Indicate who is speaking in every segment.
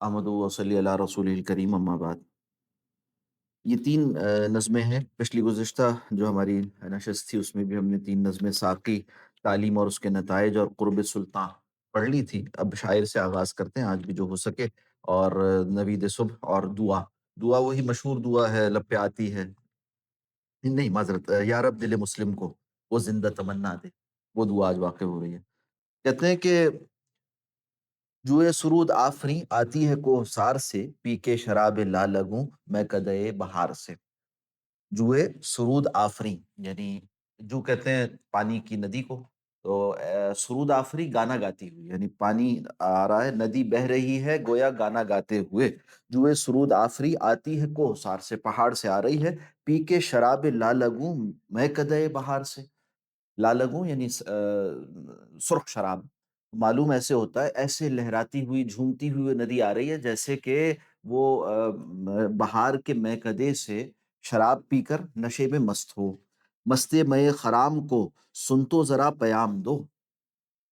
Speaker 1: احمد و صلی اللہ رسول الکریم اما بعد۔ یہ تین نظمیں ہیں۔ پچھلی گزشتہ جو ہماری نشست تھی اس میں بھی ہم نے تین نظمیں ساقی، تعلیم اور اس کے نتائج اور قرب سلطان پڑھ لی تھی۔ اب شاعر سے آغاز کرتے ہیں آج بھی جو ہو سکے، اور نوید صبح اور دعا۔ دعا وہی مشہور دعا ہے، لب پہ آتی ہے، نہیں معذرت، یا رب دل مسلم کو وہ زندہ تمنا دے، وہ دعا آج واقع ہو رہی ہے۔ کہتے ہیں کہ جوئے سرود آفریں آتی ہے کوہسار سے، پی کے شراب لا لگوں میں کدئے بہار سے۔ جوئے سرود آفریں یعنی جو کہتے ہیں پانی کی ندی کو، تو سرود آفری گانا گاتی ہوئی، یعنی پانی آ رہا ہے، ندی بہہ رہی ہے گویا گانا گاتے ہوئے۔ جوئے سرود آفری آتی ہے کوہسار سے، پہاڑ سے آ رہی ہے، پی کے شراب لا لگوں میں کدئے بہار سے۔ لالگوں یعنی سرخ شراب، معلوم ایسے ہوتا ہے، ایسے لہراتی ہوئی جھومتی ہوئی وہ ندی آ رہی ہے جیسے کہ وہ بہار کے میکدے سے شراب پی کر نشے میں مست ہو۔ مستے مے خرام کو سن تو ذرا پیام دو،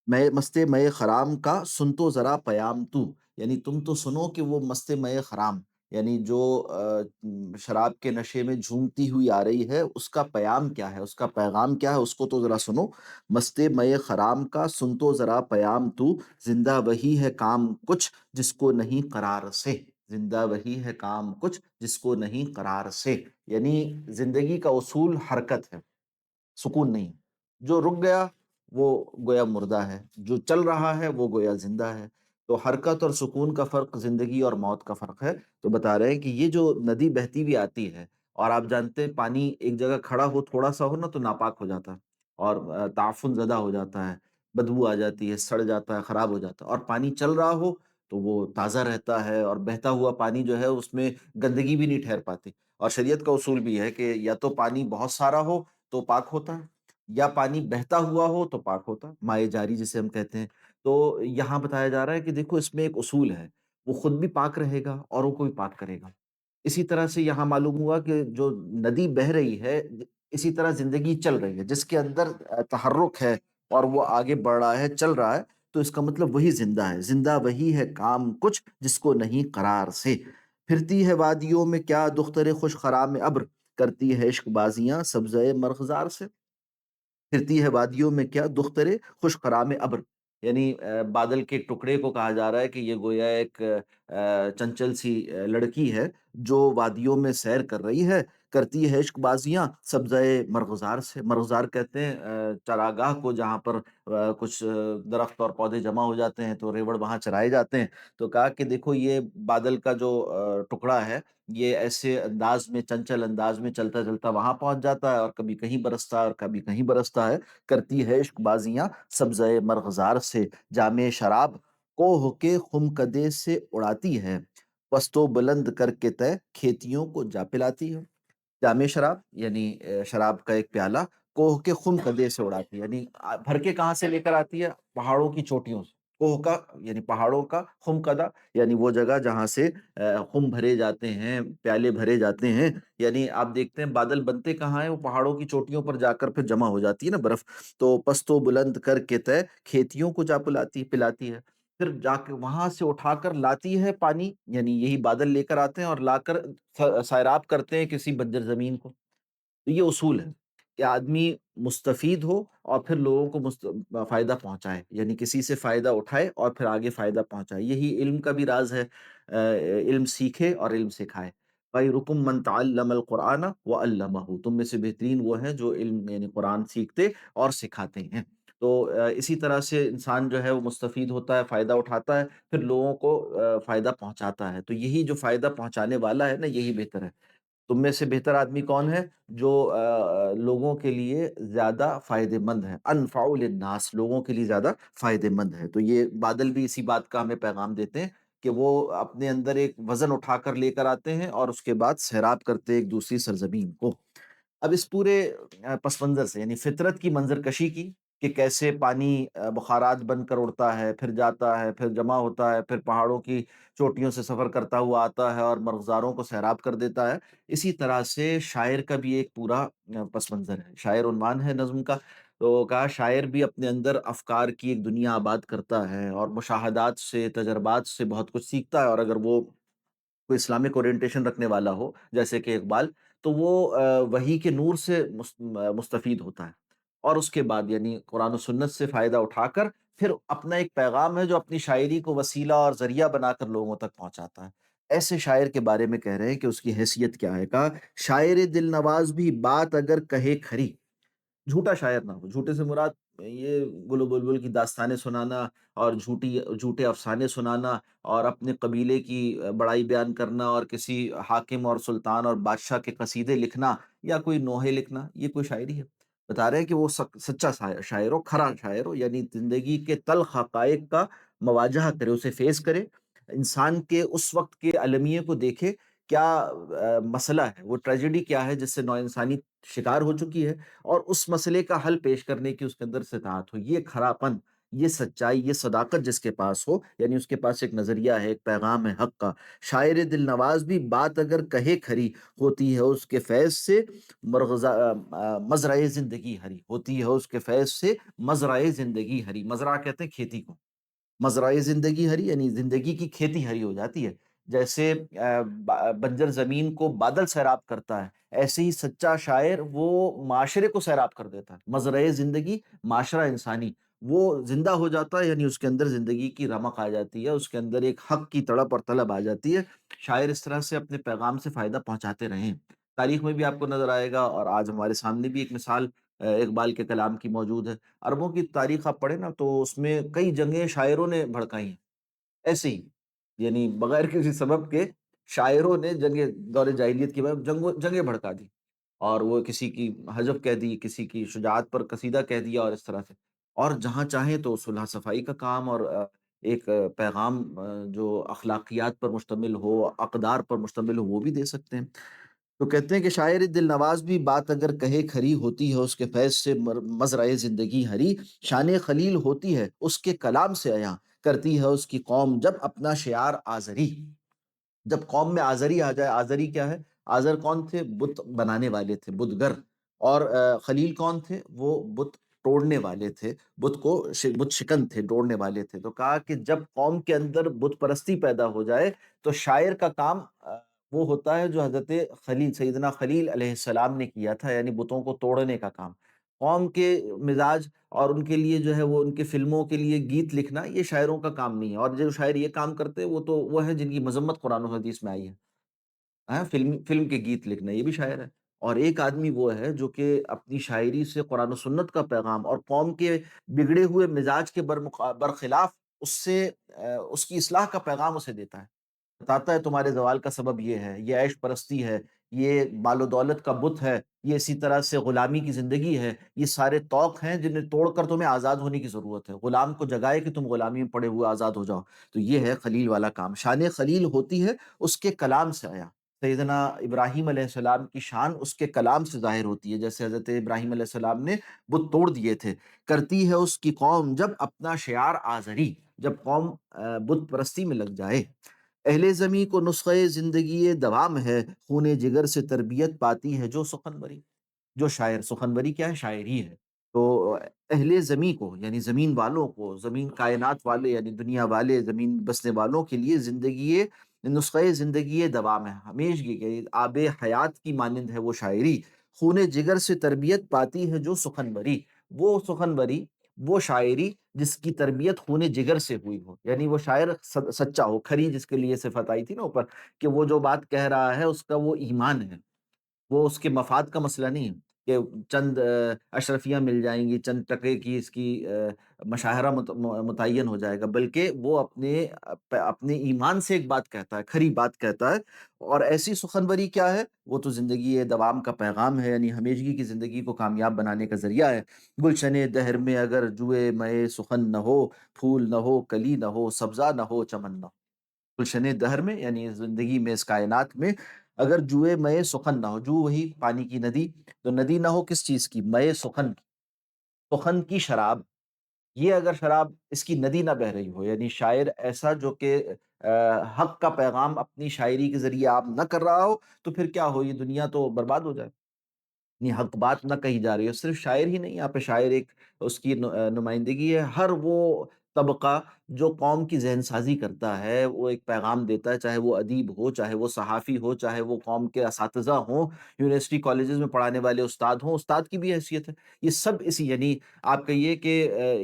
Speaker 1: میں مست مے خرام کا سن تو ذرا پیام تو، یعنی تم تو سنو کہ وہ مست مے خرام، یعنی جو شراب کے نشے میں جھومتی ہوئی آ رہی ہے اس کا پیام کیا ہے، اس کا پیغام کیا ہے، اس کو تو ذرا سنو۔ مست مے خرام کا سن تو ذرا پیام تو، زندہ وہی ہے کام کچھ جس کو نہیں قرار سے، زندہ وہی ہے کام کچھ جس کو نہیں قرار سے، یعنی زندگی کا اصول حرکت ہے، سکون نہیں۔ جو رک گیا وہ گویا مردہ ہے، جو چل رہا ہے وہ گویا زندہ ہے۔ تو حرکت اور سکون کا فرق زندگی اور موت کا فرق ہے۔ تو بتا رہے ہیں کہ یہ جو ندی بہتی ہوئی آتی ہے، اور آپ جانتے ہیں پانی ایک جگہ کھڑا ہو تھوڑا سا ہو نا تو ناپاک ہو جاتا ہے، اور تعفن زدہ ہو جاتا ہے، بدبو آ جاتی ہے، سڑ جاتا ہے، خراب ہو جاتا ہے۔ اور پانی چل رہا ہو تو وہ تازہ رہتا ہے، اور بہتا ہوا پانی جو ہے اس میں گندگی بھی نہیں ٹھہر پاتی۔ اور شریعت کا اصول بھی ہے کہ یا تو پانی بہت سارا ہو تو پاک ہوتا ہے، یا پانی بہتا ہوا ہو تو پاک ہوتا ہے، مائع جاری جسے ہم کہتے ہیں۔ تو یہاں بتایا جا رہا ہے کہ دیکھو اس میں ایک اصول ہے، وہ خود بھی پاک رہے گا اوروں کو بھی پاک کرے گا۔ اسی طرح سے یہاں معلوم ہوا کہ جو ندی بہہ رہی ہے، اسی طرح زندگی چل رہی ہے، جس کے اندر تحرک ہے اور وہ آگے بڑھ رہا ہے، چل رہا ہے، تو اس کا مطلب وہی زندہ ہے۔ زندہ وہی ہے کام کچھ جس کو نہیں قرار سے، پھرتی ہے وادیوں میں کیا دختر خوش خرام ابر، کرتی ہے عشق بازیاں سبزۂ مرغزار سے۔ پھرتی ہے وادیوں میں کیا دخترے خوش خرام ابر، یعنی بادل کے ٹکڑے کو کہا جا رہا ہے کہ یہ گویا ایک چنچل سی لڑکی ہے جو وادیوں میں سیر کر رہی ہے، کرتی ہے عشق بازیاں سبزۂ مرغزار سے۔ مرغزار کہتے ہیں چراگاہ کو، جہاں پر کچھ درخت اور پودے جمع ہو جاتے ہیں تو ریوڑ وہاں چرائے جاتے ہیں۔ تو کہا کہ دیکھو یہ بادل کا جو ٹکڑا ہے، یہ ایسے انداز میں، چنچل انداز میں چلتا چلتا وہاں پہنچ جاتا ہے، اور کبھی کہیں برستا ہے اور کبھی کہیں برستا ہے، کرتی ہے عشق بازیاں سبزۂ مرغزار سے۔ جام شراب کوہ کے خم کدے سے اڑاتی ہے، پست و بلند کر کے طے کھیتیوں کو جا پلاتی ہے۔ جام شراب یعنی شراب کا ایک پیالہ، کوہ کے خم کدے سے اڑاتی ہے، یعنی بھر کے کہاں سے لے کر آتی ہے؟ پہاڑوں کی چوٹیوں سے۔ کوہ کا یعنی پہاڑوں کا، خم کدہ یعنی وہ جگہ جہاں سے خم بھرے جاتے ہیں، پیالے بھرے جاتے ہیں، یعنی آپ دیکھتے ہیں بادل بنتے کہاں ہیں؟ وہ پہاڑوں کی چوٹیوں پر جا کر پھر جمع ہو جاتی ہے نا برف۔ تو پست و بلند کر کے طے کھیتیوں کو جا پلاتی ہے، پھر جا کے وہاں سے اٹھا کر لاتی ہے پانی، یعنی یہی بادل لے کر آتے ہیں اور لا کر سیراب کرتے ہیں کسی بنجر زمین کو۔ تو یہ اصول ہے کہ آدمی مستفید ہو اور پھر لوگوں کو فائدہ پہنچائے، یعنی کسی سے فائدہ اٹھائے اور پھر آگے فائدہ پہنچائے۔ یہی علم کا بھی راز ہے، علم سیکھے اور علم سکھائے۔ خیرکم من تعلم القرآن وعلمہ، تم میں سے بہترین وہ ہیں جو علم یعنی قرآن سیکھتے اور سکھاتے ہیں۔ تو اسی طرح سے انسان جو ہے وہ مستفید ہوتا ہے، فائدہ اٹھاتا ہے، پھر لوگوں کو فائدہ پہنچاتا ہے۔ تو یہی جو فائدہ پہنچانے والا ہے نا، یہی بہتر ہے۔ تم میں سے بہتر آدمی کون ہے؟ جو لوگوں کے لیے زیادہ فائدہ مند ہے، انفع للناس، لوگوں کے لیے زیادہ فائدہ مند ہے۔ تو یہ بادل بھی اسی بات کا ہمیں پیغام دیتے ہیں کہ وہ اپنے اندر ایک وزن اٹھا کر لے کر آتے ہیں اور اس کے بعد سیراب کرتے ہیں ایک دوسری سرزمین کو۔ اب اس پورے پس منظر سے، یعنی فطرت کی منظر کشی کی، کہ کیسے پانی بخارات بن کر اڑتا ہے، پھر جاتا ہے، پھر جمع ہوتا ہے، پھر پہاڑوں کی چوٹیوں سے سفر کرتا ہوا آتا ہے اور مرغزاروں کو سیراب کر دیتا ہے۔ اسی طرح سے شاعر کا بھی ایک پورا پس منظر ہے، شاعر عنوان ہے نظم کا۔ تو کہا شاعر بھی اپنے اندر افکار کی ایک دنیا آباد کرتا ہے اور مشاہدات سے، تجربات سے بہت کچھ سیکھتا ہے، اور اگر وہ کوئی اسلامک اورینٹیشن رکھنے والا ہو جیسے کہ اقبال، تو وہ وحی کے نور سے مستفید ہوتا ہے، اور اس کے بعد یعنی قرآن و سنت سے فائدہ اٹھا کر پھر اپنا ایک پیغام ہے جو اپنی شاعری کو وسیلہ اور ذریعہ بنا کر لوگوں تک پہنچاتا ہے۔ ایسے شاعر کے بارے میں کہہ رہے ہیں کہ اس کی حیثیت کیا ہے، کہا شاعر دل نواز بھی بات اگر کہے کھری، جھوٹا شاعر نہ ہو۔ جھوٹے سے مراد یہ گل و بلبل کی داستانیں سنانا اور جھوٹے افسانے سنانا اور اپنے قبیلے کی بڑائی بیان کرنا اور کسی حاکم اور سلطان اور بادشاہ کے قصیدے لکھنا یا کوئی نوحے لکھنا، یہ کوئی شاعری ہے؟ بتا رہے ہیں کہ وہ سچا شاعر ہو، کھرا شاعر ہو، یعنی زندگی کے تلخ حقائق کا مواجہہ کرے، اسے فیس کرے، انسان کے اس وقت کے المیے کو دیکھے، کیا مسئلہ ہے، وہ ٹریجڈی کیا ہے جس سے نو انسانی شکار ہو چکی ہے، اور اس مسئلے کا حل پیش کرنے کی اس کے اندر استطاعت ہو۔ یہ کھراپن، یہ سچائی، یہ صداقت جس کے پاس ہو، یعنی اس کے پاس ایک نظریہ ہے، ایک پیغام ہے حق کا۔ شاعر دل نواز بھی بات اگر کہے کھری، ہوتی ہے اس کے فیض سے مزرعہ زندگی ہری، ہوتی ہے اس کے فیض سے مزرعہ زندگی ہری۔ مزرعہ کہتے ہیں کھیتی کو، مزرعہ زندگی ہری یعنی زندگی کی کھیتی ہری ہو جاتی ہے۔ جیسے بنجر زمین کو بادل سیراب کرتا ہے، ایسے ہی سچا شاعر وہ معاشرے کو سیراب کر دیتا ہے۔ مزرعہ زندگی، معاشرہ انسانی وہ زندہ ہو جاتا ہے، یعنی اس کے اندر زندگی کی رمق آ جاتی ہے، اس کے اندر ایک حق کی تڑپ اور طلب آ جاتی ہے۔ شاعر اس طرح سے اپنے پیغام سے فائدہ پہنچاتے رہیں، تاریخ میں بھی آپ کو نظر آئے گا، اور آج ہمارے سامنے بھی ایک مثال اقبال کے کلام کی موجود ہے۔ عربوں کی تاریخ آپ پڑھیں نا تو اس میں کئی جنگیں شاعروں نے بھڑکائی ہیں، ایسے ہی یعنی بغیر کسی سبب کے شاعروں نے جنگیں، دور جاہلیت کی جنگیں بھڑکا دی، اور وہ کسی کی حجب کہہ دی، کسی کی شجاعت پر قصیدہ کہہ دیا، اور اس طرح سے، اور جہاں چاہیں تو صلح صفائی کا کام اور ایک پیغام جو اخلاقیات پر مشتمل ہو، اقدار پر مشتمل ہو، وہ بھی دے سکتے ہیں۔ تو کہتے ہیں کہ شاعر دل نواز بھی بات اگر کہے کھری، ہوتی ہے اس کے فیض سے مزرعہ زندگی ہری، شان خلیل ہوتی ہے اس کے کلام سے عیاں، کرتی ہے اس کی قوم جب اپنا شعار آزری۔ جب قوم میں آزری آ جائے، آزری کیا ہے؟ آزر کون تھے؟ بت بنانے والے تھے، بت گر، اور خلیل کون تھے؟ وہ بت توڑنے والے تھے، بت کو بت شکن تھے، توڑنے والے تھے۔ تو کہا کہ جب قوم کے اندر بت پرستی پیدا ہو جائے تو شاعر کا کام وہ ہوتا ہے جو حضرت خلیل، سیدنا خلیل علیہ السلام نے کیا تھا، یعنی بتوں کو توڑنے کا کام۔ قوم کے مزاج اور ان کے لیے جو ہے وہ ان کے فلموں کے لیے گیت لکھنا، یہ شاعروں کا کام نہیں ہے، اور جو شاعر یہ کام کرتے ہیں وہ تو وہ ہیں جن کی مذمت قرآن و حدیث میں آئی ہے۔ ہاں، فلم کے گیت لکھنا یہ بھی شاعر ہے۔ اور ایک آدمی وہ ہے جو کہ اپنی شاعری سے قرآن و سنت کا پیغام اور قوم کے بگڑے ہوئے مزاج کے برخلاف اس سے اس کی اصلاح کا پیغام اسے دیتا ہے، بتاتا ہے تمہارے زوال کا سبب یہ ہے، یہ عیش پرستی ہے، یہ مال و دولت کا بت ہے، یہ اسی طرح سے غلامی کی زندگی ہے، یہ سارے طوق ہیں جنہیں توڑ کر تمہیں آزاد ہونے کی ضرورت ہے، غلام کو جگائے کہ تم غلامی میں پڑے ہوئے آزاد ہو جاؤ۔ تو یہ ہے خلیل والا کام، شان خلیل ہوتی ہے اس کے کلام سے آیا۔ سیدنا ابراہیم علیہ السلام کی شان اس کے کلام سے ظاہر ہوتی ہے، جیسے حضرت ابراہیم علیہ السلام نے بت توڑ دیے تھے۔ کرتی ہے اس کی قوم جب اپنا شعار آزری، جب قوم بت پرستی میں لگ جائے۔ اہل زمیں کو نسخہ زندگی دوام ہے، خون جگر سے تربیت پاتی ہے جو سخنوری۔ جو شاعر، سخنوری کیا ہے؟ شاعری ہے۔ تو اہل زمیں کو یعنی زمین والوں کو، زمین کائنات والے یعنی دنیا والے، زمین بسنے والوں کے لیے زندگی نسخہ زندگی دوام ہے، ہمیشگی کے آب حیات کی مانند ہے وہ شاعری۔ خون جگر سے تربیت پاتی ہے جو سخنوری، وہ سخنوری، وہ شاعری جس کی تربیت خون جگر سے ہوئی ہو، یعنی وہ شاعر سچا ہو، کھری جس کے لیے صفت آئی تھی نا اوپر، کہ وہ جو بات کہہ رہا ہے اس کا وہ ایمان ہے، وہ اس کے مفاد کا مسئلہ نہیں ہے کہ چند اشرفیاں مل جائیں گی، چند ٹکے کی اس کی مشاہرہ متعین ہو جائے گا، بلکہ وہ اپنے ایمان سے ایک بات کہتا ہے، کھری بات کہتا ہے۔ اور ایسی سخنوری کیا ہے؟ وہ تو زندگی دوام کا پیغام ہے، یعنی ہمیشگی کی زندگی کو کامیاب بنانے کا ذریعہ ہے۔ گلشن دہر میں اگر جوئے مئے سخن نہ ہو، پھول نہ ہو، کلی نہ ہو، سبزہ نہ ہو، چمن نہ ہو۔ گلشن دہر میں یعنی زندگی میں، اس کائنات میں، اگر جوئے مئے سخن نہ ہو، جو وہی پانی کی ندی، تو ندی نہ ہو کس چیز کی؟ مئے سخن کی، سخن کی شراب، یہ اگر شراب اس کی ندی نہ بہہ رہی ہو، یعنی شاعر ایسا جو کہ حق کا پیغام اپنی شاعری کے ذریعے آپ نہ کر رہا ہو، تو پھر کیا ہو؟ یہ دنیا تو برباد ہو جائے۔ اپنی حق بات نہ کہی جا رہی ہو۔ صرف شاعر ہی نہیں، یہاں پہ شاعر ایک اس کی نمائندگی ہے، ہر وہ طبقہ جو قوم کی ذہن سازی کرتا ہے، وہ ایک پیغام دیتا ہے، چاہے وہ ادیب ہو، چاہے وہ صحافی ہو، چاہے وہ قوم کے اساتذہ ہوں، یونیورسٹی کالجز میں پڑھانے والے استاد ہوں، استاد کی بھی حیثیت ہے۔ یہ سب اسی، یعنی آپ کہیے کہ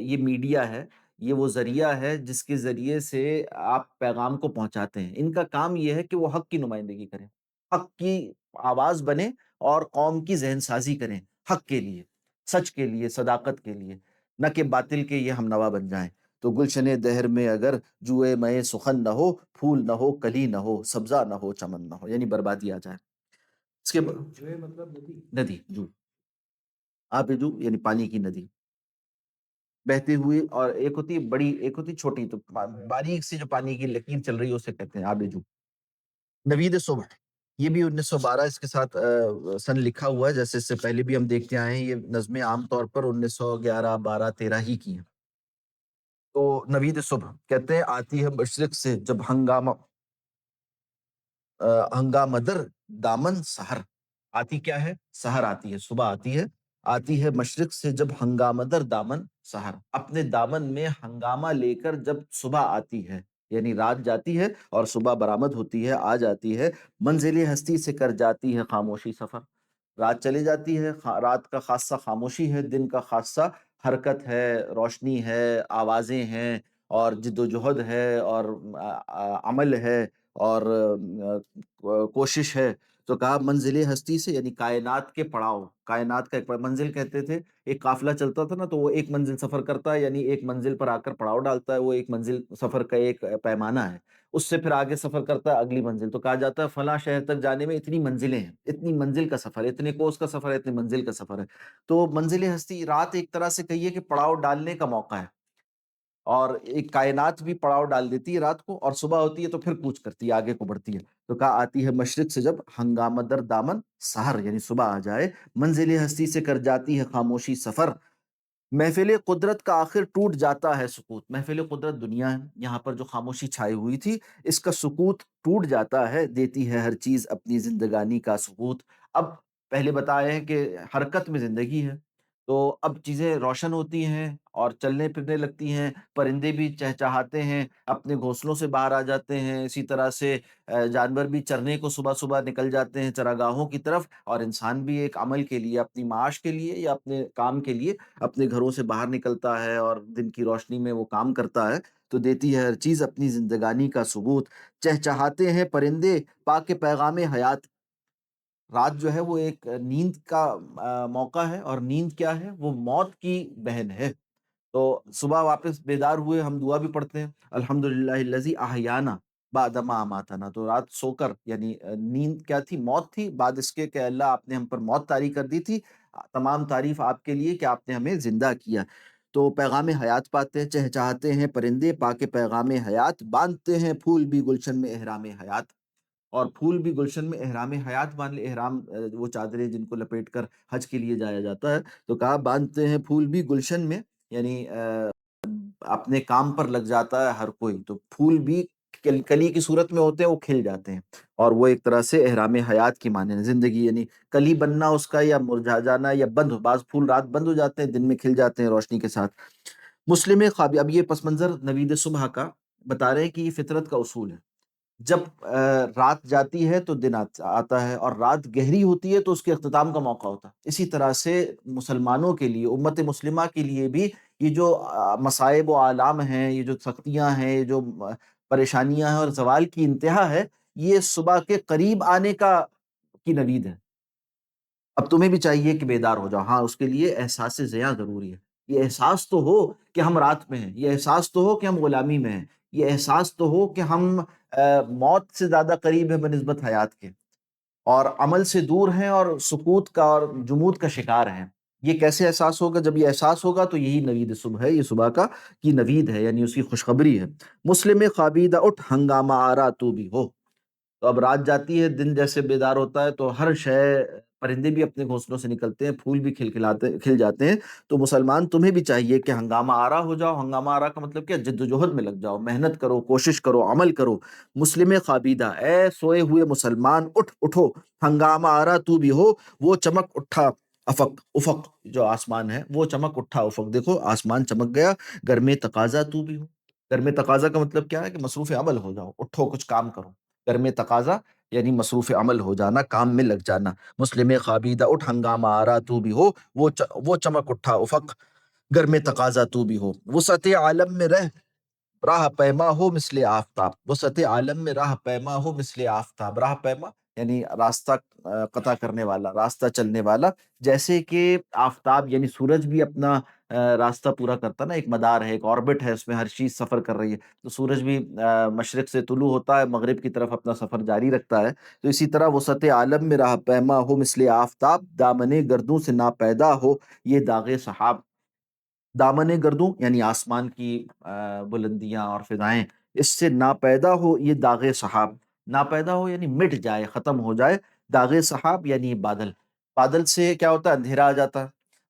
Speaker 1: یہ میڈیا ہے، یہ وہ ذریعہ ہے جس کے ذریعے سے آپ پیغام کو پہنچاتے ہیں۔ ان کا کام یہ ہے کہ وہ حق کی نمائندگی کریں، حق کی آواز بنیں اور قوم کی ذہن سازی کریں حق کے لیے، سچ کے لیے، صداقت کے لیے، نہ کہ باطل کے یہ ہم نوا بن جائیں۔ تو گلشن دہر میں اگر جوئے مئے سخن نہ ہو، پھول نہ ہو، کلی نہ ہو، سبزہ نہ ہو، چمن نہ ہو، یعنی بربادی آ جائے۔ اس کے جو ہے مطلب ندی، ندی جو آب جو یعنی پانی کی ندی بہتے ہوئے، اور ایک ہوتی بڑی، ایک ہوتی چھوٹی، تو باریک سی جو پانی کی لکیر چل رہی ہے اسے کہتے ہیں آب جو۔ نوید صبح، یہ بھی 1912 اس کے ساتھ سن لکھا ہوا ہے، جیسے اس سے پہلے بھی ہم دیکھتے آئے ہیں، یہ نظمیں عام طور پر 1911 12 13 ہی کی ہیں۔ تو نوید صبح کہتے ہیں آتی ہے مشرق سے جب ہنگامہ، ہنگامہ در دامن سحر، آتی کیا ہے؟ سحر آتی ہے، صبح آتی ہے، آتی ہے مشرق سے جب ہنگامہ در دامن سحر، اپنے دامن میں ہنگامہ لے کر جب صبح آتی ہے، یعنی رات جاتی ہے اور صبح برآمد ہوتی ہے، آ جاتی ہے، منزل ہستی سے کر جاتی ہے خاموشی سفر، رات چلی جاتی ہے، رات کا خاصہ خاموشی ہے، دن کا خاصہ حرکت ہے، روشنی ہے، آوازیں ہیں، اور جد و جہد ہے، اور عمل ہے، اور کوشش ہے۔ تو کہا منزل ہستی سے، یعنی کائنات کے پڑاؤ، کائنات کا ایک منزل کہتے تھے، ایک قافلہ چلتا تھا نا، تو وہ ایک منزل سفر کرتا ہے، یعنی ایک منزل پر آ کر پڑاؤ ڈالتا ہے، وہ ایک منزل سفر کا ایک پیمانہ ہے، اس سے پھر آگے سفر کرتا ہے اگلی منزل، تو کہا جاتا ہے فلاں شہر تک جانے میں اتنی منزلیں ہیں، اتنی منزل کا سفر ہے، اتنے کوس کا سفر ہے، اتنی منزل کا سفر ہے۔ تو منزل ہستی، رات ایک طرح سے کہیے کہ پڑاؤ ڈالنے کا موقع ہے، اور ایک کائنات بھی پڑاؤ ڈال دیتی ہے رات کو، اور صبح ہوتی ہے تو پھر کوچ کرتی ہے، آگے کو بڑھتی ہے۔ تو کہا آتی ہے مشرق سے جب ہنگامہ در دامن سحر، یعنی صبح آ جائے، منزل ہستی سے کر جاتی ہے خاموشی سفر، محفل قدرت کا آخر ٹوٹ جاتا ہے سکوت، محفل قدرت دنیا ہے، یہاں پر جو خاموشی چھائی ہوئی تھی، اس کا سکوت ٹوٹ جاتا ہے، دیتی ہے ہر چیز اپنی زندگانی کا ثبوت۔ اب پہلے بتایا ہے کہ حرکت میں زندگی ہے، تو اب چیزیں روشن ہوتی ہیں اور چلنے پھرنے لگتی ہیں، پرندے بھی چہچہاتے ہیں، اپنے گھونسلوں سے باہر آ جاتے ہیں، اسی طرح سے جانور بھی چرنے کو صبح صبح نکل جاتے ہیں چراگاہوں کی طرف، اور انسان بھی ایک عمل کے لیے، اپنی معاش کے لیے یا اپنے کام کے لیے اپنے گھروں سے باہر نکلتا ہے، اور دن کی روشنی میں وہ کام کرتا ہے، تو دیتی ہے ہر چیز اپنی زندگانی کا ثبوت، چہچہاتے ہیں پرندے پاک پیغام حیات، رات جو ہے وہ ایک نیند کا موقع ہے، اور نیند کیا ہے؟ وہ موت کی بہن ہے۔ تو صبح واپس بیدار ہوئے، ہم دعا بھی پڑھتے ہیں الحمدللہ الذی احیانا بعد ما اماتنا، تو رات سو کر، یعنی نیند کیا تھی؟ موت تھی، بعد اس کے کہ اللہ آپ نے ہم پر موت طاری کر دی تھی، تمام تعریف آپ کے لیے کہ آپ نے ہمیں زندہ کیا۔ تو پیغام حیات پاتے ہیں، چہچہاتے ہیں پرندے پاک پیغام حیات، باندھتے ہیں پھول بھی گلشن میں احرام حیات، اور پھول بھی گلشن میں احرام حیات باندھ لے، احرام وہ چادریں جن کو لپیٹ کر حج کے لیے جایا جاتا ہے، تو کہا باندھتے ہیں پھول بھی گلشن میں، یعنی اپنے کام پر لگ جاتا ہے ہر کوئی، تو پھول بھی کلی کی صورت میں ہوتے ہیں، وہ کھل جاتے ہیں، اور وہ ایک طرح سے احرام حیات کی مانند زندگی، یعنی کلی بننا اس کا، یا مرجھا جانا، یا بند بعض پھول رات بند ہو جاتے ہیں، دن میں کھل جاتے ہیں روشنی کے ساتھ۔ مسلم خوابی، اب یہ پس منظر نوید صبح کا بتا رہے ہیں کہ یہ فطرت کا اصول ہے، جب رات جاتی ہے تو دن آتا ہے، اور رات گہری ہوتی ہے تو اس کے اختتام کا موقع ہوتا ہے۔ اسی طرح سے مسلمانوں کے لیے، امت مسلمہ کے لیے بھی، یہ جو مصائب و آلام ہیں، یہ جو سختیاں ہیں، یہ جو پریشانیاں ہیں اور زوال کی انتہا ہے، یہ صبح کے قریب آنے کی نوید ہے۔ اب تمہیں بھی چاہیے کہ بیدار ہو جاؤ، ہاں اس کے لیے احساس زیاں ضروری ہے، یہ احساس تو ہو کہ ہم رات میں ہیں، یہ احساس تو ہو کہ ہم غلامی میں ہیں، یہ احساس تو ہو کہ ہم موت سے زیادہ قریب ہیں بنسبت حیات کے، اور عمل سے دور ہیں، اور سکوت کا اور جمود کا شکار ہیں۔ یہ کیسے احساس ہوگا؟ جب یہ احساس ہوگا تو یہی نوید صبح ہے، یہ صبح کا کی نوید ہے، یعنی اس کی خوشخبری ہے۔ مسلم خوابیدہ اٹھ ہنگامہ آرا تو بھی ہو، تو اب رات جاتی ہے، دن جیسے بیدار ہوتا ہے، تو ہر شے، پرندے بھی اپنے گھونسلوں سے نکلتے ہیں، پھول بھی کھل جاتے ہیں، تو مسلمان تمہیں بھی چاہیے کہ ہنگامہ آرا ہو جاؤ۔ ہنگامہ آرا کا مطلب کیا؟ جد و جہد میں لگ جاؤ، محنت کرو، کوشش کرو، عمل کرو۔ مسلم خوابیدہ، اے سوئے ہوئے مسلمان، اٹھو، ہنگامہ آرا تو بھی ہو، وہ چمک اٹھا افق افق جو آسمان ہے وہ چمک اٹھا، افق دیکھو آسمان چمک گیا، گر میں تقاضا تو بھی ہو۔ گر میں تقاضا کا مطلب کیا ہے کہ مصروف عمل ہو جاؤ، اٹھو کچھ کام کرو۔ گر میں تقاضا یعنی مصروف عمل ہو جانا، کام میں لگ جانا۔ مسلم خوابیدہ اٹھ، ہنگامہ آرا تو بھی ہو، وہ چمک اٹھا افق، گر میں تقاضا تو بھی ہو۔ وسعت عالم میں رہ، راہ پیما ہو مثل آفتاب، وسعت عالم میں راہ پیما ہو مثل آفتاب۔ راہ پیما یعنی راستہ قطع کرنے والا، راستہ چلنے والا، جیسے کہ آفتاب یعنی سورج بھی اپنا راستہ پورا کرتا نا، ایک مدار ہے، ایک آربٹ ہے، اس میں ہر چیز سفر کر رہی ہے، تو سورج بھی مشرق سے طلوع ہوتا ہے، مغرب کی طرف اپنا سفر جاری رکھتا ہے، تو اسی طرح وسعت عالم میں راہ پیما ہو مثل آفتاب، دامن گردوں سے ناپیدا ہو یہ داغ صحاب۔ دامن گردوں یعنی آسمان کی بلندیاں اور فضائیں، اس سے ناپیدا ہو یہ داغ صحاب، ناپیدا ہو یعنی مٹ جائے، ختم ہو جائے، داغ صحاب یعنی بادل۔ بادل سے کیا ہوتا ہے؟ اندھیرا آ جاتا ہے،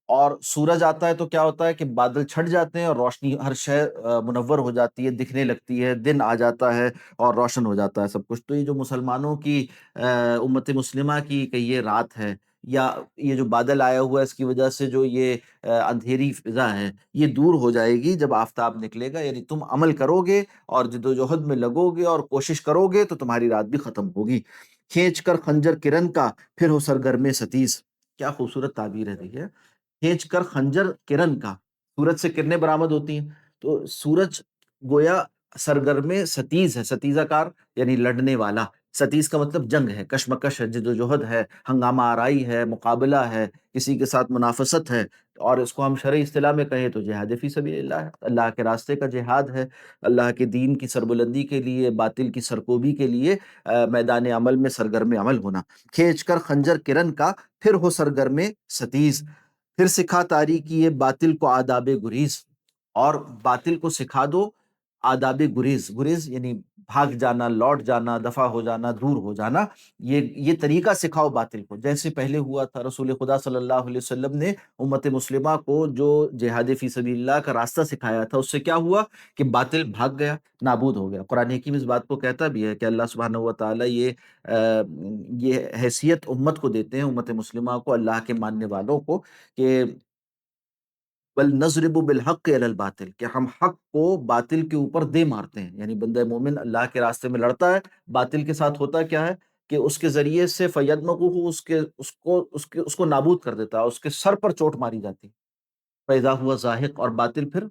Speaker 1: اور سورج آتا ہے تو کیا ہوتا ہے کہ بادل چھٹ جاتے ہیں اور روشنی، ہر شے منور ہو جاتی ہے، دکھنے لگتی ہے، دن آ جاتا ہے اور روشن ہو جاتا ہے سب کچھ۔ تو یہ جو مسلمانوں کی امت مسلمہ کی کہ یہ رات ہے، یا یہ جو بادل آیا ہوا ہے اس کی وجہ سے جو یہ اندھیری فضا ہے، یہ دور ہو جائے گی جب آفتاب نکلے گا، یعنی تم عمل کرو گے اور جد و جہد میں لگو گے اور کوشش کرو گے تو تمہاری رات بھی ختم ہوگی۔ کھینچ کر خنجر کرن کا پھر ہو سرگرم ستیز، کیا خوبصورت تعبیر ہے دیکھیے، کھینچ کر خنجر کرن کا، سورج سے کرنیں برآمد ہوتی ہیں، تو سورج گویا سرگرم ستیز ہے، ستیزہ کار یعنی لڑنے والا، ستیز کا مطلب جنگ ہے، کشمکش ہے، جد و جہد ہے، ہنگامہ آرائی ہے، مقابلہ ہے، کسی کے ساتھ منافست ہے، اور اس کو ہم شرعی اصطلاح میں کہیں تو جہاد فی سبیل اللہ ہے، اللہ کے راستے کا جہاد ہے، اللہ کے دین کی سربلندی کے لیے، باطل کی سرکوبی کے لیے میدان عمل میں سرگرم عمل ہونا۔ کھینچ کر خنجر کرن کا پھر ہو سرگرم ستیز، پھر سکھا تاریکی یہ باطل کو آداب گریز، اور باطل کو سکھا دو آداب گریز، گریز یعنی بھاگ جانا، لوٹ جانا، دفع ہو جانا، دور ہو جانا، یہ طریقہ سکھاؤ باطل کو، جیسے پہلے ہوا تھا، رسول خدا صلی اللہ علیہ وسلم نے امت مسلمہ کو جو جہاد فی سبیل اللہ کا راستہ سکھایا تھا، اس سے کیا ہوا کہ باطل بھاگ گیا، نابود ہو گیا۔ قرآن حکیم اس بات کو کہتا بھی ہے کہ اللہ سبحانہ و تعالیٰ یہ حیثیت امت کو دیتے ہیں، امت مسلمہ کو، اللہ کے ماننے والوں کو، کہ بل نضرب بالحق علی الباطل، کہ ہم حق کو باطل کے اوپر دے مارتے ہیں، یعنی بندہ مومن اللہ کے راستے میں لڑتا ہے، باطل کے ساتھ ہوتا کیا ہے کہ اس کے ذریعے سے فیدمغہ، اس کو نابود کر دیتا ہے، اس کے سر پر چوٹ ماری جاتی ہے، فیضا ہوا زاہق، اور باطل پھر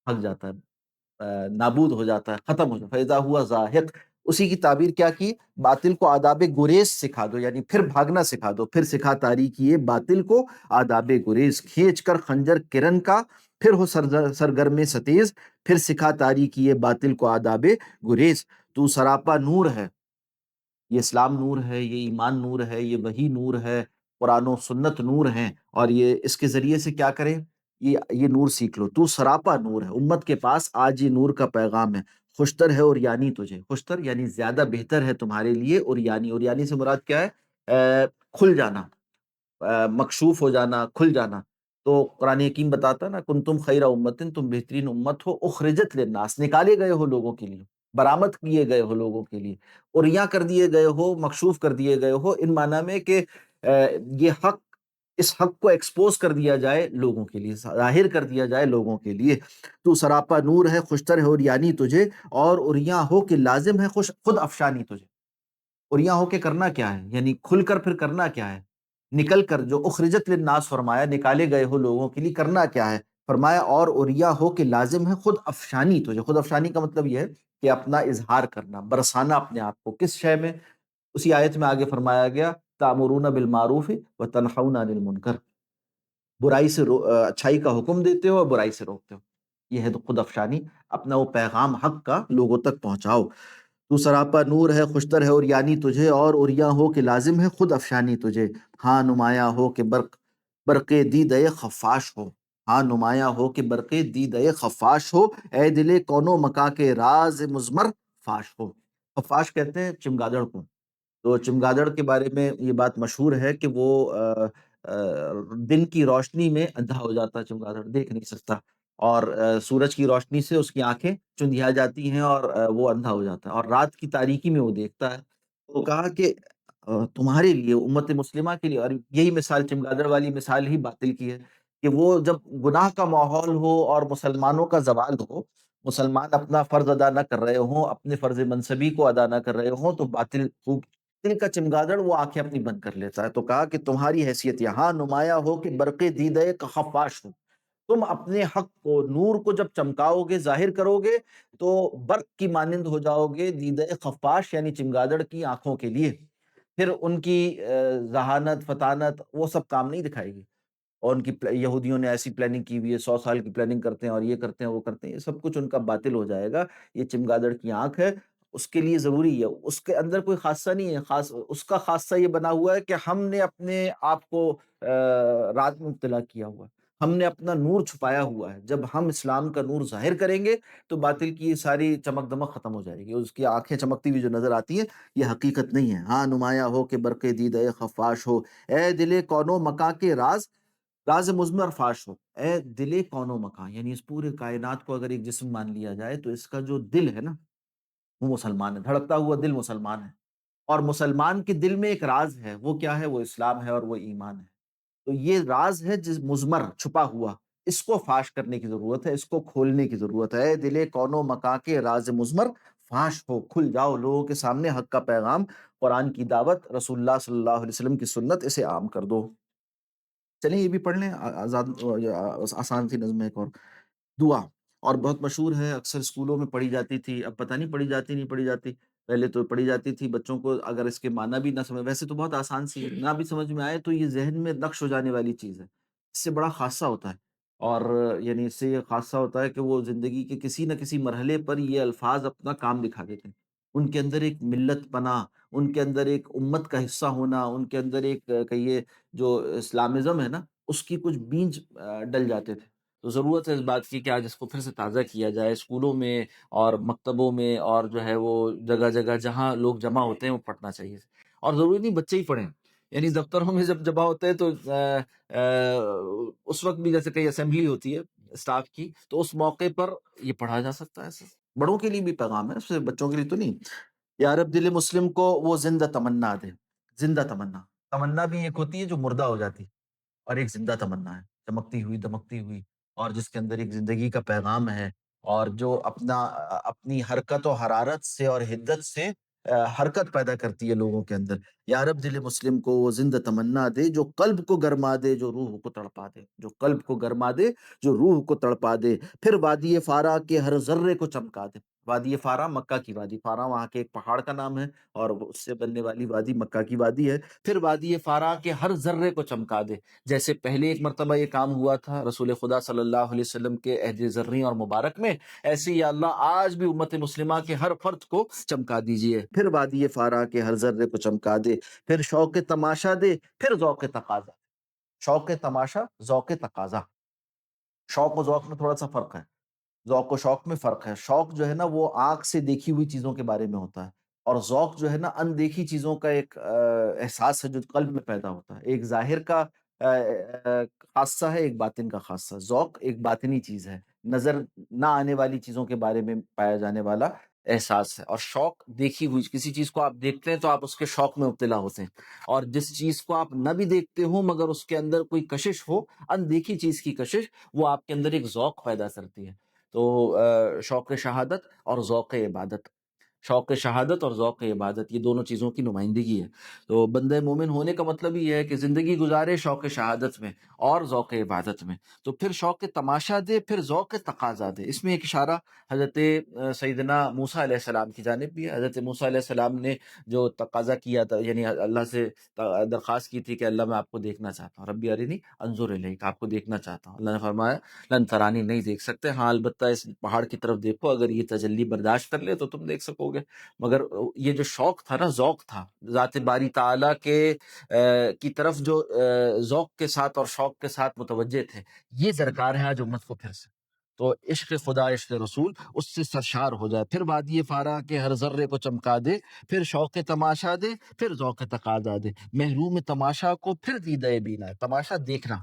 Speaker 1: بھگ جاتا ہے، نابود ہو جاتا ہے، ختم ہو جاتا ہے، فیضا ہوا زاہق۔ اسی کی تعبیر کیا کی؟ باطل کو آداب گریز سکھا دو، یعنی پھر بھاگنا سکھا دو، پھر سکھا تاریکی باطل کو آداب گریز، کھینچ کر خنجر کرن کا پھر ہو سرگرم ستیز، پھر سکھا تاریکی باطل کو آداب گریز۔ تو سراپا نور ہے، یہ اسلام نور ہے، یہ ایمان نور ہے، یہ وحی نور ہے، قرآن و سنت نور ہیں، اور یہ اس کے ذریعے سے کیا کریں؟ یہ نور سیکھ لو، تو سراپا نور ہے، امت کے پاس آج یہ نور کا پیغام ہے۔ خوشتر ہے اور یعنی تجھے، خوشتر یعنی زیادہ بہتر ہے تمہارے لیے، اور یعنی، اور یعنی سے مراد کیا ہے؟ کھل جانا، مکشوف ہو جانا، کھل جانا۔ تو قرآن حکیم بتاتا ہے نا، کنتم خیر امتن، تم بہترین امت ہو، اخرجت للناس، نکالے گئے ہو لوگوں کے لیے، برآمد کیے گئے ہو لوگوں کے لیے، اوریا کر دیے گئے ہو، مکشوف کر دیے گئے ہو، ان معنی میں کہ یہ حق، اس حق کو ایکسپوز کر دیا جائے لوگوں کے لیے، ظاہر کر دیا جائے لوگوں کے لیے۔ تو سراپا نور ہے، خوشتر ہے اور یعنی تجھے، اور اوریا ہو کہ لازم ہے خوش خود افشانی تجھے۔ اوریا ہو کے کرنا کیا ہے؟ یعنی کھل کر پھر کرنا کیا ہے؟ نکل کر، جو اخرجت للناس فرمایا، نکالے گئے ہو لوگوں کے لیے، کرنا کیا ہے؟ فرمایا اور اوریا ہو کہ لازم ہے خود افشانی تجھے۔ خود افشانی کا مطلب یہ ہے کہ اپنا اظہار کرنا، برسانا اپنے آپ کو، کس شے میں؟ اسی آیت میں آگے فرمایا گیا، تامرون بالمعروف وتنہون عن المنکر، برائی سے اچھائی کا حکم دیتے ہو اور برائی سے روکتے ہو، یہ ہے تو خود افشانی، اپنا وہ پیغام حق کا لوگوں تک پہنچاؤ۔ تو سراپا نور ہے، خوشتر ہے اور یعنی تجھے، اور اوریا ہو کہ لازم ہے خود افشانی تجھے، ہاں نمایاں ہو کہ برق دیدہ خفاش ہو، ہاں نمایاں ہو کہ برق دیدہ خفاش ہو، اے دل کونو مکاں کے راز مضمر فاش ہو۔ خفاش کہتے ہیں چمگادڑ کو، تو چمگادڑ کے بارے میں یہ بات مشہور ہے کہ وہ دن کی روشنی میں اندھا ہو جاتا ہے، چمگادڑ دیکھ نہیں سکتا، اور سورج کی روشنی سے اس کی آنکھیں چندھیا جاتی ہیں، اور وہ اندھا ہو جاتا ہے، اور رات کی تاریکی میں وہ دیکھتا ہے۔ وہ کہا کہ تمہارے لیے امت مسلمہ کے لیے، اور یہی مثال چمگادڑ والی مثال ہی باطل کی ہے کہ وہ جب گناہ کا ماحول ہو اور مسلمانوں کا زوال ہو، مسلمان اپنا فرض ادا نہ کر رہے ہوں، اپنے فرض منصبی کو ادا نہ کر رہے ہوں، تو باطل خوب دل کا چمگادڑ وہ آنکھیں اپنی بند کر لیتا ہے۔ تو کہا کہ تمہاری حیثیت یہاں نمایاں ہو کہ برق دیدہ کا خفاش ہو، تم اپنے حق کو، نور کو جب چمکاؤ گے، ظاہر کرو گے، تو برق کی مانند ہو جاؤ گے دیدہ خفاش یعنی چمگادڑ کی آنکھوں کے لیے۔ پھر ان کی ذہانت، فطانت وہ سب کام نہیں دکھائے گی، اور ان کی یہودیوں نے ایسی پلاننگ کی ہوئی ہے، 100 سال کی پلاننگ کرتے ہیں اور یہ کرتے ہیں وہ کرتے ہیں، یہ سب کچھ ان کا باطل ہو جائے گا۔ یہ چمگادڑ کی آنکھ ہے، اس کے لیے ضروری ہے، اس کے اندر کوئی خاصہ نہیں ہے، خاص اس کا خاصہ یہ بنا ہوا ہے کہ ہم نے اپنے آپ کو رات میں مبتلا کیا ہوا ہے، ہم نے اپنا نور چھپایا ہوا ہے۔ جب ہم اسلام کا نور ظاہر کریں گے تو باطل کی ساری چمک دمک ختم ہو جائے گی، اس کی آنکھیں چمکتی ہوئی جو نظر آتی ہیں یہ حقیقت نہیں ہے۔ ہاں نمایاں ہو کہ برق دیدہ خفاش ہو، اے دل کون و مکاں کے راز مضمر فاش ہو۔ اے دل کون و مکاں، یعنی اس پورے کائنات کو اگر ایک جسم مان لیا جائے تو اس کا جو دل ہے نا وہ مسلمان ہے، دھڑکتا ہوا دل مسلمان ہے، اور مسلمان کے دل میں ایک راز ہے، وہ کیا ہے؟ وہ اسلام ہے اور وہ ایمان ہے۔ تو یہ راز ہے جس مضمر چھپا ہوا، اس کو فاش کرنے کی ضرورت ہے، اس کو کھولنے کی ضرورت ہے۔ اے دل کون و مکاں کے راز مضمر فاش ہو، کھل جاؤ لوگوں کے سامنے، حق کا پیغام، قرآن کی دعوت، رسول اللہ صلی اللہ علیہ وسلم کی سنت، اسے عام کر دو۔ چلیں یہ بھی پڑھ لیں، آسان سی نظم ہے ایک اور دعا، اور بہت مشہور ہے، اکثر اسکولوں میں پڑھی جاتی تھی، اب پتہ نہیں پڑھی جاتی نہیں پڑھی جاتی، پہلے تو پڑھی جاتی تھی بچوں کو، اگر اس کے معنی بھی نہ سمجھ، ویسے تو بہت آسان سی ہے، نہ بھی سمجھ میں آئے تو یہ ذہن میں نقش ہو جانے والی چیز ہے، اس سے بڑا خاصہ ہوتا ہے، اور یعنی اس سے یہ خاصہ ہوتا ہے کہ وہ زندگی کے کسی نہ کسی مرحلے پر یہ الفاظ اپنا کام دکھا دیتے ہیں، ان کے اندر ایک ملت پناہ، ان کے اندر ایک امت کا حصہ ہونا، ان کے اندر ایک کہیے جو اسلامزم ہے نا اس کی کچھ بیج ڈل جاتے تھے۔ تو ضرورت ہے اس بات کی کہ آج اس کو پھر سے تازہ کیا جائے، اسکولوں میں اور مکتبوں میں، اور جو ہے وہ جگہ جگہ جہاں لوگ جمع ہوتے ہیں وہ پڑھنا چاہیے، اور ضروری نہیں بچے ہی پڑھیں، یعنی دفتروں میں جب جمع ہوتے ہیں تو اس وقت بھی جیسے کہیں اسمبلی ہوتی ہے اسٹاف کی، تو اس موقع پر یہ پڑھا جا سکتا ہے، بڑوں کے لیے بھی پیغام ہے، صرف بچوں کے لیے تو نہیں۔ یا رب دل مسلم کو وہ زندہ تمنا دے، زندہ تمنا، تمنا بھی ایک ہوتی ہے جو مردہ ہو جاتی، اور ایک زندہ تمنا ہے، چمکتی ہوئی دمکتی ہوئی، اور جس کے اندر ایک زندگی کا پیغام ہے، اور جو اپنی حرکت و حرارت سے اور حدت سے حرکت پیدا کرتی ہے لوگوں کے اندر۔ یا رب دل مسلم کو وہ زندہ تمنا دے جو قلب کو گرما دے، جو روح کو تڑپا دے، جو قلب کو گرما دے، جو روح کو تڑپا دے، پھر وادی فارا کے ہر ذرے کو چمکا دے۔ وادی فارا مکہ کی وادی، فارا وہاں کے ایک پہاڑ کا نام ہے، اور اس سے بننے والی وادی مکہ کی وادی ہے۔ پھر وادی فارا کے ہر ذرے کو چمکا دے، جیسے پہلے ایک مرتبہ یہ کام ہوا تھا رسول خدا صلی اللہ علیہ وسلم کے عہد زرعی اور مبارک میں، ایسے ہی یا اللہ آج بھی امت مسلمہ کے ہر فرد کو چمکا دیجئے۔ پھر وادی فارا کے ہر ذرے کو چمکا دے، پھر شوق تماشا دے، پھر ذوق تقاضا۔ شوق تماشا، ذوق تقاضا، شوق و ذوق میں تھوڑا سا فرق ہے، ذوق و شوق میں فرق ہے۔ شوق جو ہے نا وہ آنکھ سے دیکھی ہوئی چیزوں کے بارے میں ہوتا ہے، اور ذوق جو ہے نا اندیکھی چیزوں کا ایک احساس ہے جو قلب میں پیدا ہوتا ہے، ایک ظاہر کا خاصہ ہے، ایک باطن کا خاصہ۔ ذوق ایک باطنی چیز ہے، نظر نہ آنے والی چیزوں کے بارے میں پایا جانے والا احساس ہے، اور شوق دیکھی ہوئی کسی چیز کو آپ دیکھتے ہیں تو آپ اس کے شوق میں مبتلا ہوتے ہیں، اور جس چیز کو آپ نہ بھی دیکھتے ہو مگر اس کے اندر کوئی کشش ہو، اندیکھی چیز کی کشش، وہ آپ کے اندر ایک ذوق پیدا کرتی ہے۔ تو شوق شہادت اور ذوق عبادت، شوق شہادت اور ذوق عبادت، یہ دونوں چیزوں کی نمائندگی ہے۔ تو بندہ مومن ہونے کا مطلب یہ ہے کہ زندگی گزارے شوق شہادت میں اور ذوق عبادت میں۔ تو پھر شوق تماشا دے، پھر ذوق تقاضا دے، اس میں ایک اشارہ حضرت سیدنا موسیٰ علیہ السلام کی جانب بھی ہے۔ حضرت موسیٰ علیہ السلام نے جو تقاضا کیا تھا، یعنی اللہ سے درخواست کی تھی کہ اللہ میں آپ کو دیکھنا چاہتا ہوں، ربی ارنی انظر الیک، آپ کو دیکھنا چاہتا ہوں۔ اللہ نے فرمایا لن ترانی، نہیں دیکھ سکتے، ہاں البتہ اس پہاڑ کی طرف دیکھو، اگر یہ تجلی برداشت کر لے تو تم دیکھ سکو گے۔ مگر یہ جو شوق تھا نا، ذوق تھا، ذات باری تعالیٰ کے کی طرف جو ذوق کے ساتھ اور شوق کے ساتھ متوجہ تھے، یہ درکار ہے آج امت کو پھر سے۔ تو عشق خدا عشق رسول اس سے سرشار ہو جائے، پھر وادی فارا کے ہر ذرے کو چمکا دے، پھر شوق تماشا دے، پھر ذوق تقاضا دے، محروم تماشا کو پھر دیدہ بینا، تماشا دیکھنا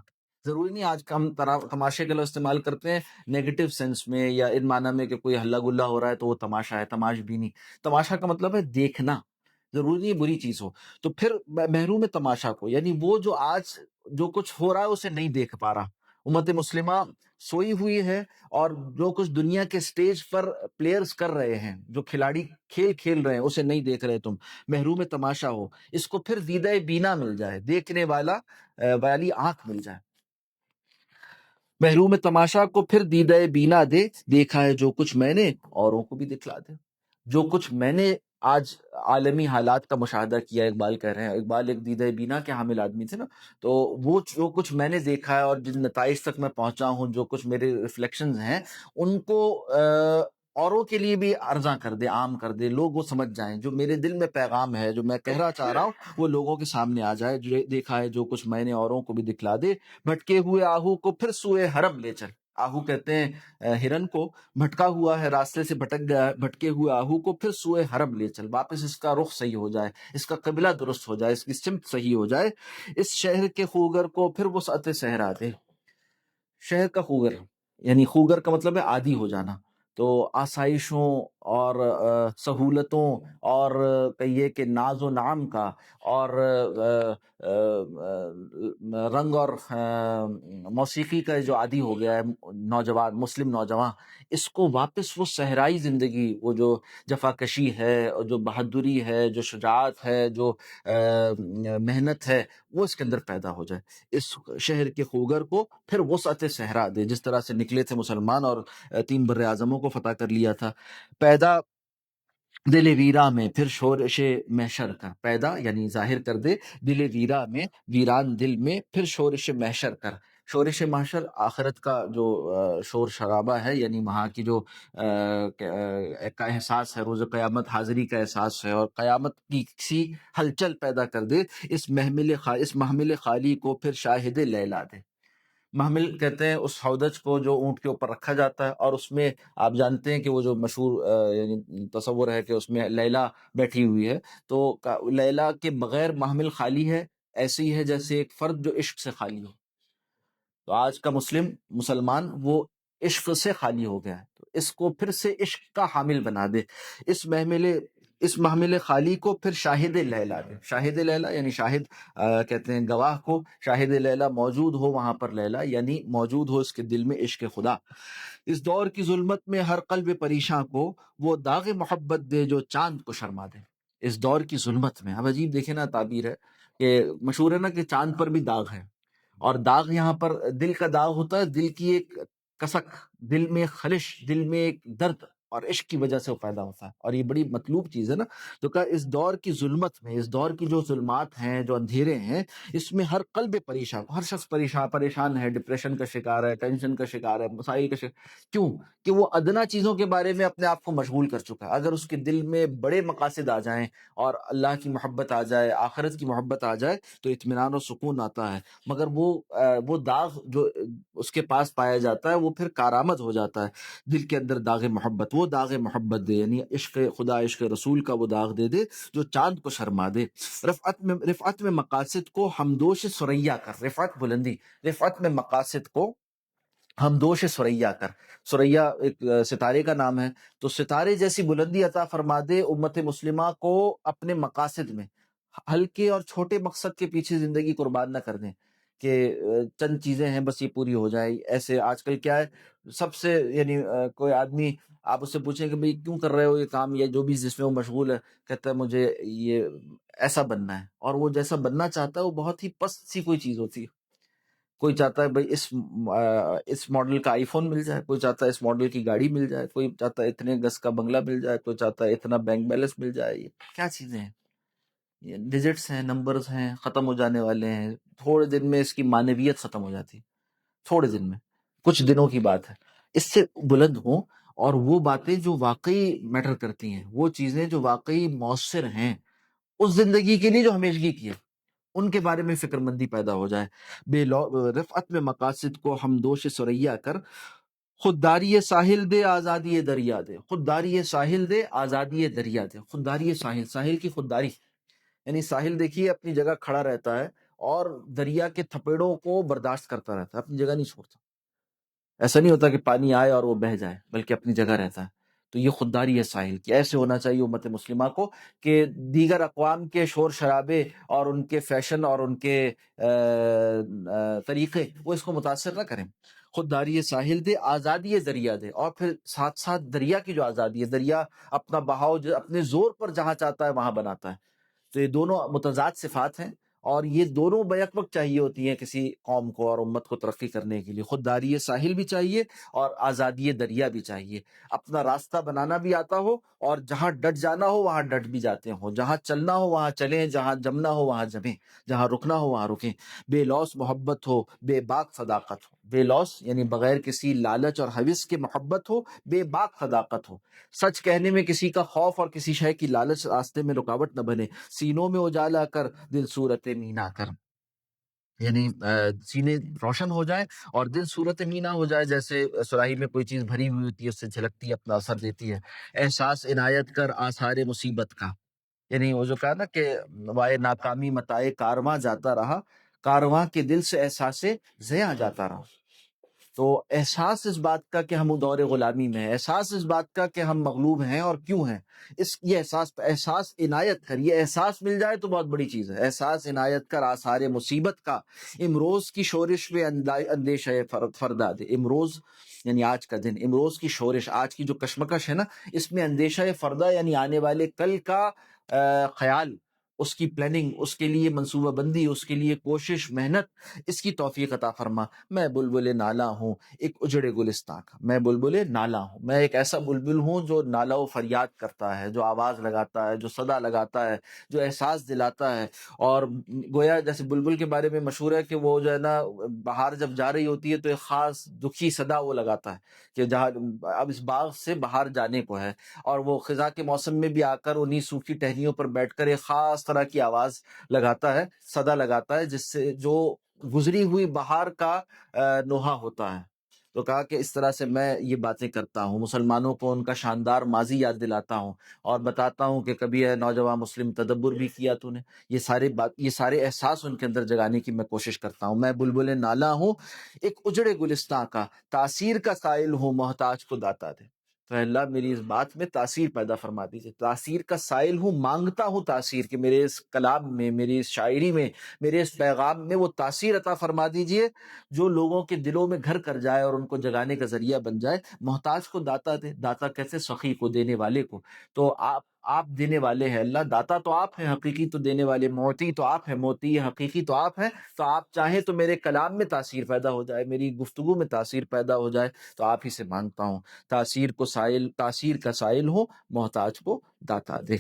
Speaker 1: ضروری نہیں، آج ہم تماشے کے لفظ استعمال کرتے ہیں نیگیٹو سینس میں، یا ان معنی میں کہ کوئی ہلا گلا ہو رہا ہے تو وہ تماشا ہے، تماش بینی۔ تماشا کا مطلب ہے دیکھنا، ضروری نہیں بری چیز ہو. تو پھر محروم تماشا کو، یعنی وہ جو آج جو کچھ ہو رہا ہے اسے نہیں دیکھ پا رہا. امت مسلمہ سوئی ہوئی ہے، اور جو کچھ دنیا کے سٹیج پر پلیئرز کر رہے ہیں، جو کھلاڑی کھیل کھیل رہے ہیں، اسے نہیں دیکھ رہے تم. محروم تماشا ہو. اس کو پھر دیدہ بینا مل جائے، دیکھنے والا والی آنکھ مل جائے. محروم تماشا کو پھر دیدہ بینا دے، دیکھا ہے جو کچھ میں نے اوروں کو بھی دکھلا دے. جو کچھ میں نے آج عالمی حالات کا مشاہدہ کیا، اقبال کہہ رہے ہیں، اقبال ایک دیدہ بینا کے حامل آدمی تھے نا، تو وہ جو کچھ میں نے دیکھا ہے اور جن نتائج تک میں پہنچا ہوں، جو کچھ میرے ریفلیکشنز ہیں، ان کو اوروں کے لیے بھی عرضاں کر دے، عام کر دے، لوگ وہ سمجھ جائیں. جو میرے دل میں پیغام ہے، جو میں کہنا چاہ رہا ہوں، وہ لوگوں کے سامنے آ جائے. جو دیکھا ہے جو کچھ میں نے اوروں کو بھی دکھلا دے. بھٹکے ہوئے آہو کو پھر سوئے حرم لے چل. آہو کہتے ہیں ہرن کو، بھٹکا ہوا ہے، راستے سے بھٹک گیا ہے، بھٹکے ہوئے آہو کو پھر سوئے حرم لے چل. واپس اس کا رخ صحیح ہو جائے، اس کا قبلہ درست ہو جائے، اس کی سمت صحیح ہو جائے. اس شہر کے خوگر کو پھر وسعت صحرا دے. شہر کا خوگر، یعنی خوگر کا مطلب ہے عادی ہو جانا. تو آسائشوں اور سہولتوں اور کہیے کہ ناز و نعم کا، اور رنگ اور موسیقی کا جو عادی ہو گیا ہے نوجوان، مسلم نوجوان، اس کو واپس وہ صحرائی زندگی، وہ جو جفاکشی ہے، اور جو بہادری ہے، جو شجاعت ہے، جو محنت ہے، وہ اس کے اندر پیدا ہو جائے. اس شہر کے خوگر کو پھر وسعت صحرا دے. جس طرح سے نکلے تھے مسلمان اور 3 بر اعظموں کو فتح کر لیا تھا. پیدا دل ویرا میں پھر شورش محشر کر. پیدا یعنی ظاہر کر دے، دل ویرا میں، ویران دل میں، پھر شورش محشر کر. شورش محشر آخرت کا جو شور شرابہ ہے، یعنی وہاں کی جو کا احساس ہے، روز قیامت حاضری کا احساس ہے، اور قیامت کی کسی ہلچل پیدا کر دے. اس محمل خالی کو پھر شاہد لیلا دے. محمل کہتے ہیں اس ہودج کو جو اونٹ کے اوپر رکھا جاتا ہے، اور اس میں آپ جانتے ہیں کہ وہ جو مشہور یعنی تصور ہے کہ اس میں لیلا بیٹھی ہوئی ہے. تو لیلا کے بغیر محمل خالی ہے، ایسی ہے جیسے ایک فرد جو عشق سے خالی ہو. تو آج کا مسلمان وہ عشق سے خالی ہو گیا ہے. تو اس کو پھر سے عشق کا حامل بنا دے. اس محمل خالی کو پھر شاہد لیلا دے. شاہد لیلا یعنی شاہد کہتے ہیں گواہ کو. شاہد لیلا موجود ہو وہاں پر لیلا، یعنی موجود ہو اس کے دل میں عشق خدا. اس دور کی ظلمت میں ہر قلب پریشاں کو وہ داغ محبت دے جو چاند کو شرما دے. اس دور کی ظلمت میں، اب عجیب دیکھیں نا تعبیر ہے کہ مشہور ہے نا کہ چاند پر بھی داغ ہے. اور داغ یہاں پر دل کا داغ ہوتا ہے، دل کی ایک کسک، دل میں خلش، دل میں ایک درد، اور عشق کی وجہ سے وہ پیدا ہوتا ہے. اور یہ بڑی مطلوب چیز ہے نا. تو کہا اس دور کی ظلمت میں، اس دور کی جو ظلمات ہیں، جو اندھیرے ہیں، اس میں ہر قلب پریشان، ہر شخص پریشان ہے، ڈپریشن کا شکار ہے، ٹینشن کا شکار ہے، مسائل کا شکار. کیوں؟ کہ وہ ادنا چیزوں کے بارے میں اپنے آپ کو مشغول کر چکا ہے. اگر اس کے دل میں بڑے مقاصد آ جائیں، اور اللہ کی محبت آ جائے، آخرت کی محبت آ جائے، تو اطمینان و سکون آتا ہے. مگر وہ داغ جو اس کے پاس پایا جاتا ہے، وہ پھر کارآمد ہو جاتا ہے. دل کے اندر داغ محبت، وہ داغ محبت دے، یعنی عشق خدا، عشق رسول کا وہ داغ دے دے جو چاند کو شرما دے. رفعت میں مقاصد کو ہمدوش ثریا کر. رفعت بلندی، رفعت میں مقاصد کو ہمدوش ثریا کر. ثریا ایک ستارے کا نام ہے. تو ستارے جیسی بلندی عطا فرما دے امت مسلمہ کو اپنے مقاصد میں. ہلکے اور چھوٹے مقصد کے پیچھے زندگی قربان نہ کر دیں کہ چند چیزیں ہیں بس یہ پوری ہو جائے. ایسے آج کل کیا ہے، سب سے یعنی کوئی آدمی آپ اس سے پوچھیں کہ بھئی کیوں کر رہے ہو یہ کام، یا جو بھی جس میں وہ مشغول ہے، کہتا ہے مجھے یہ ایسا بننا ہے. اور وہ جیسا بننا چاہتا ہے وہ بہت ہی پست سی کوئی چیز ہوتی ہے. کوئی چاہتا ہے بھئی اس ماڈل کا آئی فون مل جائے، کوئی چاہتا ہے اس ماڈل کی گاڑی مل جائے، کوئی چاہتا ہے اتنے گز کا بنگلہ مل جائے، کوئی چاہتا ہے اتنا بینک بیلنس مل جائے. یہ کیا چیزیں ہیں؟ یہ ڈیجٹس ہیں، نمبرز ہیں، ختم ہو جانے والے ہیں. تھوڑے دن میں اس کی معنویت ختم ہو جاتی ہے. تھوڑے دن میں، کچھ دنوں کی بات ہے. اس سے بلند ہوں، اور وہ باتیں جو واقعی میٹر کرتی ہیں، وہ چیزیں جو واقعی مؤثر ہیں اس زندگی کے لیے جو ہمیشگی کی ہے، ان کے بارے میں فکر مندی پیدا ہو جائے. رفعت میں مقاصد کو ہمدوش ثریا کر. خودداری ساحل دے آزادی دریا دے. خودداری ساحل دے آزادی دریا دے. خودداری ساحل، ساحل کی خودداری، یعنی ساحل دیکھیے اپنی جگہ کھڑا رہتا ہے اور دریا کے تھپیڑوں کو برداشت کرتا رہتا ہے، اپنی جگہ نہیں چھوڑتا. ایسا نہیں ہوتا کہ پانی آئے اور وہ بہہ جائے، بلکہ اپنی جگہ رہتا ہے. تو یہ خودداری ہے ساحل کی. ایسے ہونا چاہیے امت مسلمہ کو کہ دیگر اقوام کے شور شرابے اور ان کے فیشن اور ان کے طریقے وہ اس کو متاثر نہ کریں. خودداری ساحل دے، آزادی ذریعہ دے، اور پھر ساتھ ساتھ دریا کی جو آزادی ہے، دریا اپنا بہاؤ اپنے زور پر جہاں چاہتا ہے وہاں بناتا ہے. تو یہ دونوں متضاد صفات ہیں، اور یہ دونوں بیک وقت چاہیے ہوتی ہیں کسی قوم کو اور امت کو ترقی کرنے کے لیے. خودداری ساحل بھی چاہیے اور آزادی دریا بھی چاہیے. اپنا راستہ بنانا بھی آتا ہو، اور جہاں ڈٹ جانا ہو وہاں ڈٹ بھی جاتے ہوں، جہاں چلنا ہو وہاں چلیں، جہاں جمنا ہو وہاں جمیں، جہاں رکنا ہو وہاں رکیں. بے لوث محبت ہو، بے باک صداقت ہو. بے لوث یعنی بغیر کسی لالچ اور حوث کے محبت ہو، بے باک صداقت ہو. سچ کہنے میں کسی کا خوف اور کسی شے کی لالچ راستے میں رکاوٹ نہ بنے. سینوں میں اجالا کر، دل صورت مینا کر. یعنی سینے روشن ہو جائیں اور دل صورت مینا ہو جائے، جیسے سراہی میں کوئی چیز بھری ہوئی ہوتی ہے، اس سے جھلکتی ہے، اپنا اثر دیتی ہے. احساس عنایت کر آثار مصیبت کا. یعنی وہ جو کہا نا کہ وائے ناکامی متائے کارواں جاتا رہا، کارواں کے دل سے احساس زیاں جاتا رہا. تو احساس اس بات کا کہ ہم دور غلامی میں ہیں، احساس اس بات کا کہ ہم مغلوب ہیں اور کیوں ہیں، یہ احساس عنایت کر. یہ احساس مل جائے تو بہت بڑی چیز ہے. احساس عنایت کر آثار مصیبت کا، امروز کی شورش میں اندیشہ فردا دے. امروز یعنی آج کا دن، امروز کی شورش، آج کی جو کشمکش ہے نا، اس میں اندیشہ فردا یعنی آنے والے کل کا خیال، اس کی پلاننگ، اس کے لیے منصوبہ بندی، اس کے لیے کوشش، محنت، اس کی توفیق عطا فرما. میں بلبل نالا ہوں ایک اجڑے گلستاں کا. میں بلبل نالا ہوں، میں ایک ایسا بلبل ہوں جو نالا و فریاد کرتا ہے، جو آواز لگاتا ہے، جو صدا لگاتا ہے، جو احساس دلاتا ہے. اور گویا جیسے بلبل کے بارے میں مشہور ہے کہ وہ جو ہے نا بہار جب جا رہی ہوتی ہے تو ایک خاص دکھی صدا وہ لگاتا ہے کہ جہاں اب اس باغ سے باہر جانے کو ہے. اور وہ خزاں کے موسم میں بھی آ کر انہیں سوکھی ٹہنیوں پر بیٹھ کر ایک خاص طرح کی آواز لگاتا ہے، صدا لگاتا ہے، جس سے جو گزری ہوئی بہار کا نوحہ ہوتا ہے. تو کہا کہ اس طرح سے میں یہ باتیں کرتا ہوں، مسلمانوں کو ان کا شاندار ماضی یاد دلاتا ہوں، اور بتاتا ہوں کہ کبھی ہے نوجوان مسلم تدبر بھی کیا تو نے. یہ سارے احساس ان کے اندر جگانے کی میں کوشش کرتا ہوں. میں بلبل نالا ہوں ایک اجڑے گلستاں کا، تاثیر کا سائل ہوں محتاج کو داتا دے. تو اللہ میری اس بات میں تاثیر پیدا فرما دیجیے. تاثیر کا سائل ہوں، مانگتا ہوں تاثیر، کہ میرے اس کلام میں، میری اس شاعری میں، میرے اس پیغام میں وہ تاثیر عطا فرما دیجئے جو لوگوں کے دلوں میں گھر کر جائے اور ان کو جگانے کا ذریعہ بن جائے. محتاج کو داتا دے. داتا کیسے؟ سخی کو، دینے والے کو. تو آپ دینے والے ہیں اللہ. داتا تو آپ ہیں، حقیقی تو دینے والے. موتی تو آپ ہیں، موتی حقیقی تو آپ ہیں. تو آپ چاہیں تو میرے کلام میں تاثیر پیدا ہو جائے، میری گفتگو میں تاثیر پیدا ہو جائے، تو آپ ہی سے مانگتا ہوں. تاثیر کا سائل ہو، محتاج کو داتا دے.